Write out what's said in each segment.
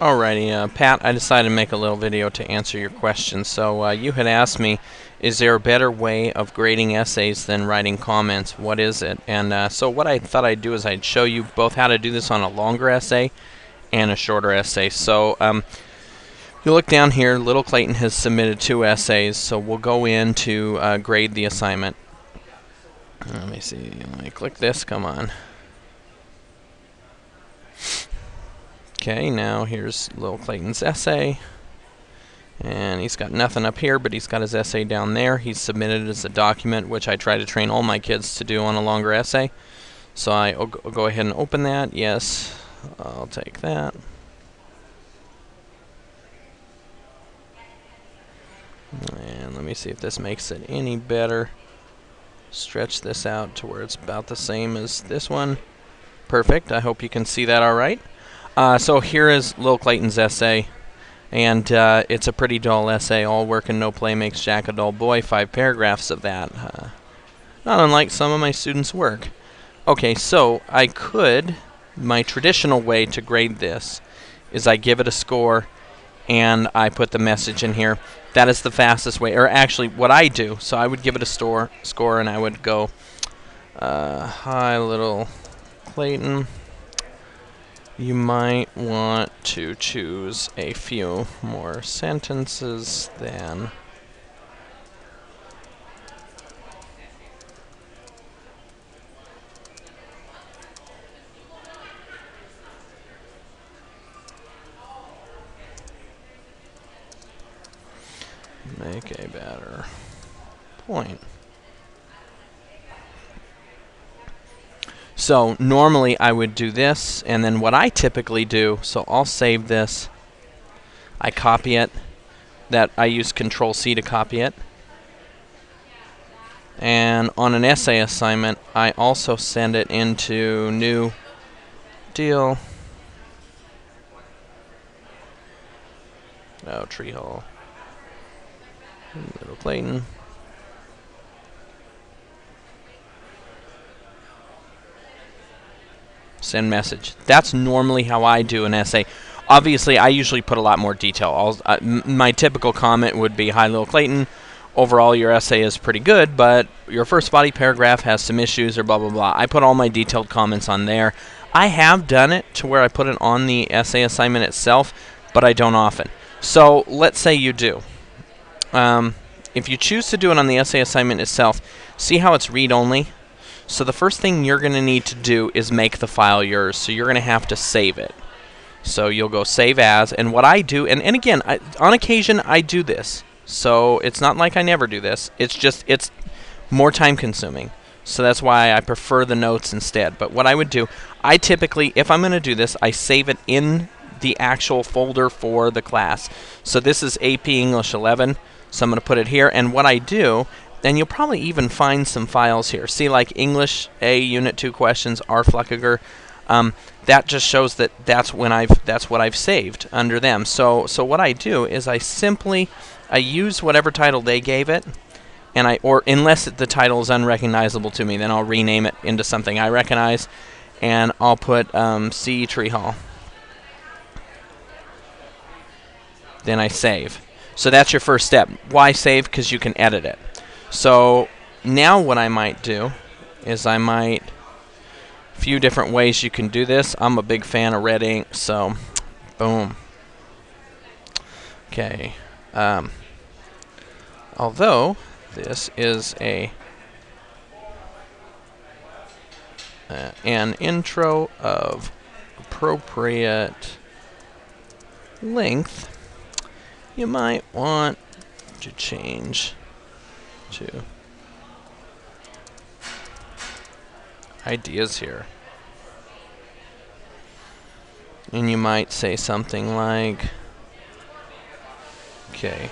Alrighty, Pat, I decided to make a little video to answer your question. So you had asked me, is there a better way of grading essays than writing comments? What is it? And so what I thought I'd do is I'd show you both how to do this on a longer essay and a shorter essay. So you look down here, Little Clayton has submitted 2 essays, so we'll go in to grade the assignment. Let me see, let me click this, come on. Okay, now here's Little Clayton's essay, and he's got nothing up here, but he's got his essay down there. He's submitted it as a document, which I try to train all my kids to do on a longer essay. So I'll go ahead and open that. Yes, I'll take that. And let me see if this makes it any better. Stretch this out to where it's about the same as this one. Perfect. I hope you can see that all right. So here is Little Clayton's essay, and it's a pretty dull essay. All work and no play makes Jack a dull boy. 5 paragraphs of that. Not unlike some of my students' work. Okay, so my traditional way to grade this is I give it a score and I put the message in here. That is the fastest way, or actually what I do. So I would give it a score and I would go, hi Little Clayton. You might want to choose a few more sentences than make a better point. So normally I would do this, and then what I typically do, so I'll save this, I copy it, I use Control-C to copy it, and on an essay assignment I also send it into New Deal, Tree Hall, Little Clayton. Send message. That's normally how I do an essay. Obviously, I usually put a lot more detail. My typical comment would be, hi, Little Clayton. Overall, your essay is pretty good, but your first body paragraph has some issues or blah, blah, blah. I put all my detailed comments on there. I have done it to where I put it on the essay assignment itself, but I don't often. So let's say you do. If you choose to do it on the essay assignment itself, see how it's read-only? So the first thing you're going to need to do is make the file yours. So you're going to have to save it. So you'll go Save As. And what I do, and again, on occasion I do this. So it's not like I never do this. It's just, it's more time consuming. So that's why I prefer the notes instead. But what I would do, I typically, if I'm going to do this, I save it in the actual folder for the class. So this is AP English 11. So I'm going to put it here. And what I do, and you'll probably even find some files here. See, like English A Unit 2 questions, R. Fluckiger. That just shows that that's what I've saved under them. So what I do is I use whatever title they gave it, and or unless the title is unrecognizable to me, then I'll rename it into something I recognize, and I'll put C. Tree Hall. Then I save. So that's your first step. Why save? Because you can edit it. So now what I might do is few different ways you can do this. I'm a big fan of red ink, so boom. Okay. Although this is an intro of appropriate length, you might want to change to ideas here. And you might say something like, okay,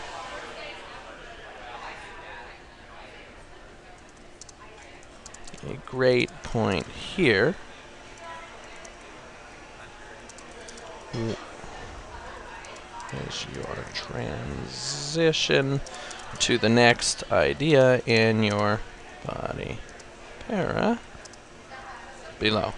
a great point here is your transition to the next idea in your body para below.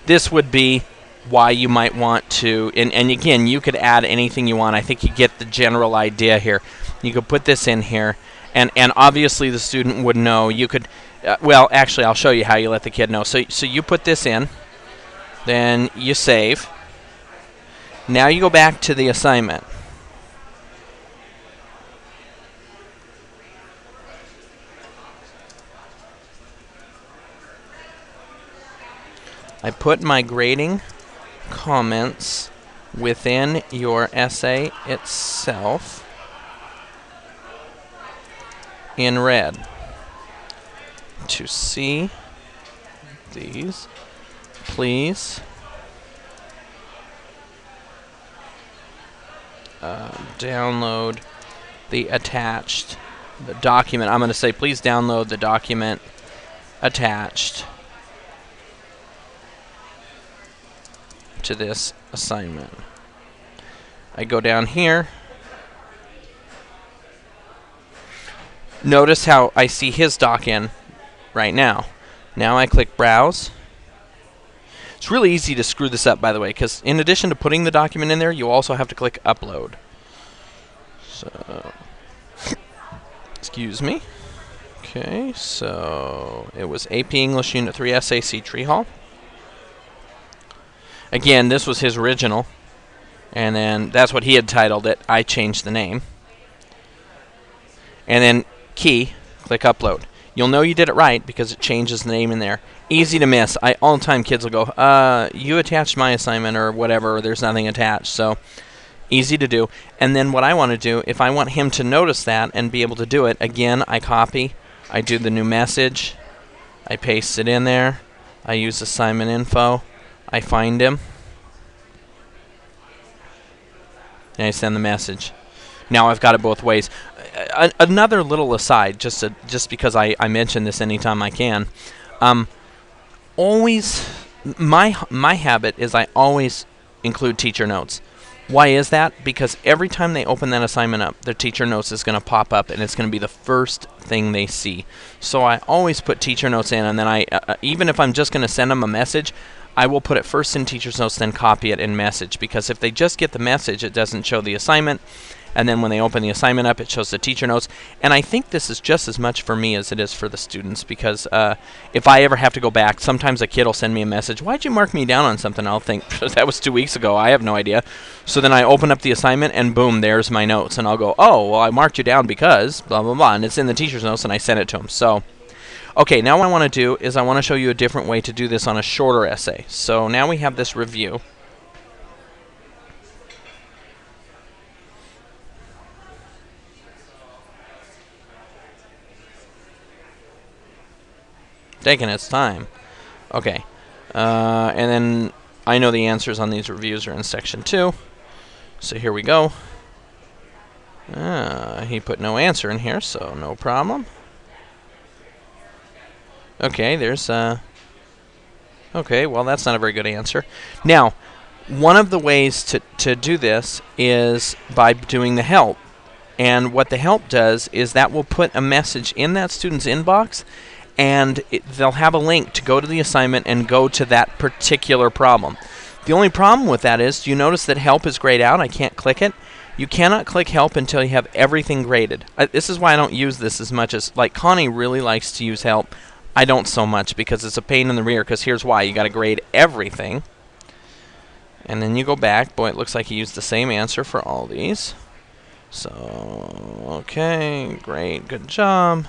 This would be why you might want to, and again, you could add anything you want. I think you get the general idea here. You could put this in here, and obviously the student would know. You could, well, actually, I'll show you how you let the kid know. So you put this in, then you save. Now you go back to the assignment. I put my grading comments within your essay itself in red. To see these, please download the attached document. I'm going to say please download the document attached to this assignment. I go down here. Notice how I see his doc in right now. Now I click Browse. It's really easy to screw this up, by the way, because in addition to putting the document in there, you also have to click Upload. So, excuse me. Okay, so it was AP English Unit 3 SAC Tree Hall. Again, this was his original, and then that's what he had titled it. I changed the name. And then key, click Upload. You'll know you did it right because it changes the name in there. Easy to miss. All the time kids will go, you attached my assignment or whatever, or there's nothing attached. So easy to do. And then what I want to do, if I want him to notice that and be able to do it, again, I copy. I do the new message. I paste it in there. I use assignment info. I find him. And I send the message. Now I've got it both ways. Another little aside, just because I mention this anytime I can. Always, my habit is I always include teacher notes. Why is that? Because every time they open that assignment up, their teacher notes is going to pop up, and it's going to be the first thing they see. So I always put teacher notes in, and then I, even if I'm just going to send them a message, I will put it first in teacher's notes, then copy it in message. Because if they just get the message, it doesn't show the assignment. And then when they open the assignment up, it shows the teacher notes. And I think this is just as much for me as it is for the students, because if I ever have to go back, sometimes a kid will send me a message, why'd you mark me down on something? I'll think, that was 2 weeks ago. I have no idea. So then I open up the assignment, and boom, there's my notes. And I'll go, oh, well, I marked you down because blah, blah, blah. And it's in the teacher's notes, and I send it to them. So, okay, now what I want to do is I want to show you a different way to do this on a shorter essay. So now we have this review. Taking its time. Okay. And then I know the answers on these reviews are in section 2. So here we go. He put no answer in here, so no problem. Okay, there's okay, well, that's not a very good answer. Now, one of the ways to do this is by doing the help. And what the help does is that will put a message in that student's inbox, and they'll have a link to go to the assignment and go to that particular problem. The only problem with that is, do you notice that help is grayed out? I can't click it. You cannot click help until you have everything graded. This is why I don't use this as much as, like, Connie really likes to use help. I don't so much because it's a pain in the rear, because here's why. You got to grade everything. And then you go back. Boy, it looks like he used the same answer for all these. So, okay, great, good job.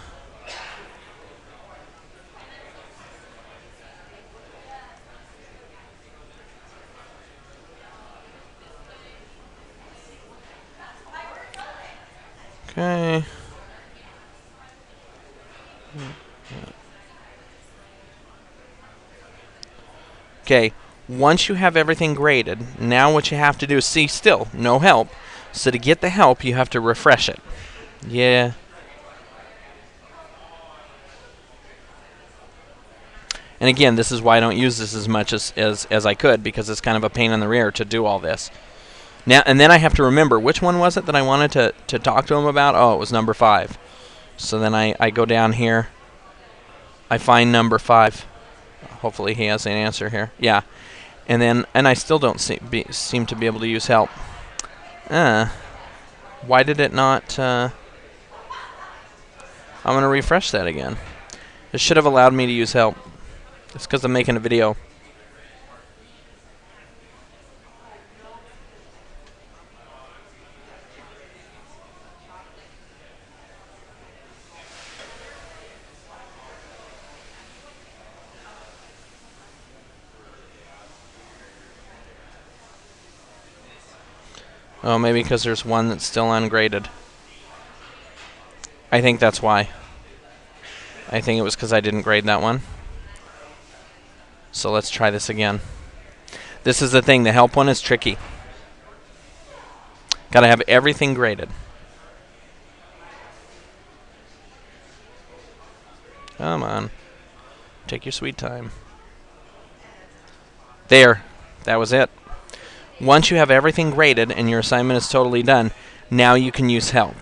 Okay. Okay, once you have everything graded, now what you have to do is see still, no help. So to get the help, you have to refresh it. Yeah. And again, this is why I don't use this as much as I could, because it's kind of a pain in the rear to do all this. Now, and then I have to remember, which one was it that I wanted to talk to him about? Oh, it was number 5. So then I go down here. I find number 5. Hopefully he has an answer here. Yeah. And I still don't seem to be able to use help. Why did it not? I'm going to refresh that again. It should have allowed me to use help. It's because I'm making a video. Oh, maybe because there's one that's still ungraded. I think that's why. I think it was because I didn't grade that one. So let's try this again. This is the thing. The help one is tricky. Got to have everything graded. Come on. Take your sweet time. There. That was it. Once you have everything graded and your assignment is totally done, now you can use help.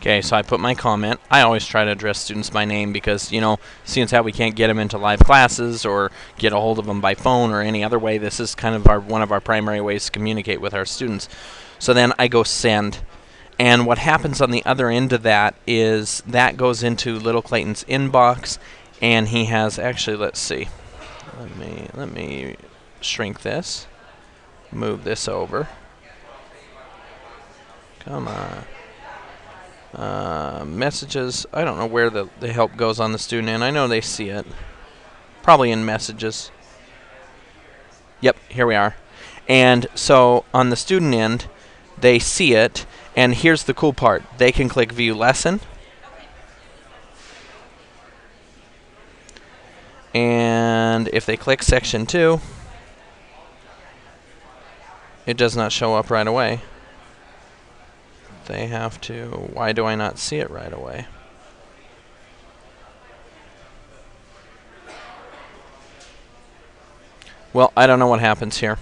Okay, so I put my comment. I always try to address students by name because, you know, seeing as how we can't get them into live classes or get a hold of them by phone or any other way, this is kind of one of our primary ways to communicate with our students. So then I go send. And what happens on the other end of that is that goes into Little Clayton's inbox, and he has, actually, let's see. Let me shrink this. Move this over. Come on. Messages. I don't know where the help goes on the student end. I know they see it. Probably in messages. Yep, here we are. And so on the student end, they see it. And here's the cool part. They can click View Lesson. And if they click Section 2, it does not show up right away. They have to. Why do I not see it right away? Well, I don't know what happens here.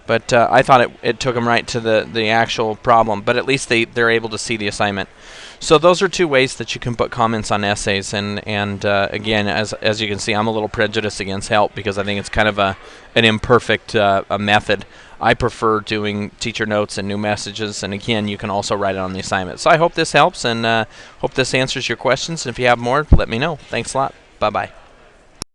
But I thought it took them right to the actual problem. But at least they're able to see the assignment. So those are two ways that you can put comments on essays. And again, as you can see, I'm a little prejudiced against help because I think it's kind of an imperfect a method. I prefer doing teacher notes and new messages. And again, you can also write it on the assignment. So I hope this helps and hope this answers your questions. And if you have more, let me know. Thanks a lot. Bye-bye.